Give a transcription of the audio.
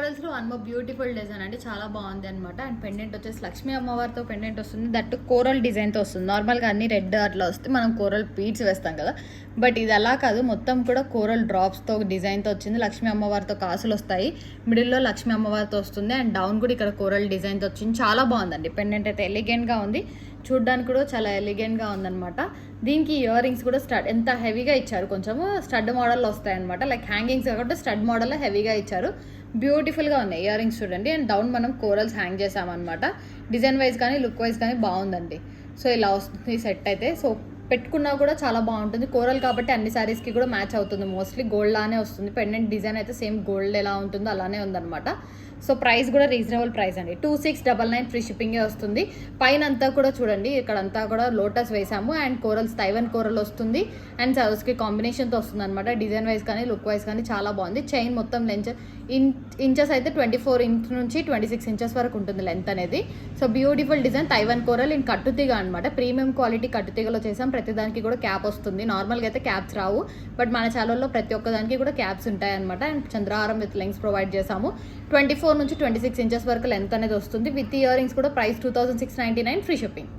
కోరల్స్లో one more beautiful design అండి, చాలా బాగుంది అనమాట. అండ్ పెండెంట్ వచ్చేసి లక్ష్మీ అమ్మవారితో పెండెంట్ వస్తుంది, దట్టు కోరల్ డిజైన్తో వస్తుంది. నార్మల్గా అన్ని రెడ్ అట్లా వస్తే మనం కోరల్ బీడ్స్ వేస్తాం కదా, బట్ ఇది అలా కాదు, మొత్తం కూడా కోరల్ డ్రాప్స్తో డిజైన్తో వచ్చింది. లక్ష్మీ అమ్మవారితో కాసులు వస్తాయి, మిడిల్లో లక్ష్మీ అమ్మవారితో వస్తుంది. అండ్ డౌన్ కూడా ఇక్కడ కోరల్ డిజైన్తో వచ్చింది, చాలా బాగుందండి. పెండెంట్ అయితే ఎలిగెంట్గా ఉంది, చూడ్డానికి కూడా చాలా ఎలిగెంట్గా ఉందన్నమాట. దీనికి ఇయర్ రింగ్స్ కూడా ఎంత హెవీగా ఇచ్చారు, కొంచెము స్టడ్ మోడల్లో వస్తాయన్నమాట. లైక్ హ్యాంగింగ్స్ కాకుండా స్టడ్ మోడల్లో హెవీగా ఇచ్చారు, బ్యూటిఫుల్గా ఉన్నాయి ఇయర్ రింగ్స్ చూడండి. అండ్ డౌన్ మనం కోరల్స్ హ్యాంగ్ చేసామన్నమాట. డిజైన్ వైజ్ కానీ లుక్ వైజ్ కానీ బాగుందండి. సో ఇలా వస్తుంది సెట్ అయితే. సో పెట్టుకున్నా కూడా చాలా బాగుంటుంది, కోరల్ కాబట్టి అన్ని శారీస్కి కూడా మ్యాచ్ అవుతుంది. మోస్ట్లీ గోల్డ్ లానే వస్తుంది, పెండెంట్ డిజైన్ అయితే సేమ్ గోల్డ్ ఎలా ఉంటుందో అలానే ఉందన్నమాట. సో ప్రైస్ కూడా రీజనబుల్ ప్రైస్ అండి, 2699 ఫ్రీ షిప్పింగే వస్తుంది. పైన అంతా కూడా చూడండి, ఇక్కడంతా కూడా లోటస్ వేసాము. అండ్ కోరల్స్ తైవన్ కోరల్ వస్తుంది, అండ్ సర్వస్కి కాంబినేషన్తో వస్తుంది అనమాట. డిజైన్ వైజ్ కానీ లుక్ వైజ్ కానీ చాలా బాగుంది. చైన్ మొత్తం లెంత్ ఇంచెస్ అయితే 24 ఇంచ్ నుంచి 26 ఇంచెస్ వరకు ఉంటుంది లెంత్ అనేది. So beautiful design, Taiwan coral in కట్టుతీగ అనమాట. ప్రీమియం క్వాలిటీ కట్టుతీగలో చేసాం. ప్రతిదానికి కూడా క్యాప్ వస్తుంది, నార్మల్గా అయితే క్యాప్స్ రావు, బట్ మన ఛానల్లో ప్రతి ఒక్కదానికి కూడా క్యాప్స్ ఉంటాయి అనమాట. అండ్ చంద్రహారం విత్ లెంగ్స్ ప్రొవైడ్ చేసాము. 24 నుంచి 26 ఇంచెస్ వరకు లెంత్ అనేది వస్తుంది. విత్ ఇయర్ రింగ్స్ కూడా ప్రైస్ 2699 ఫ్రీ షిప్పింగ్.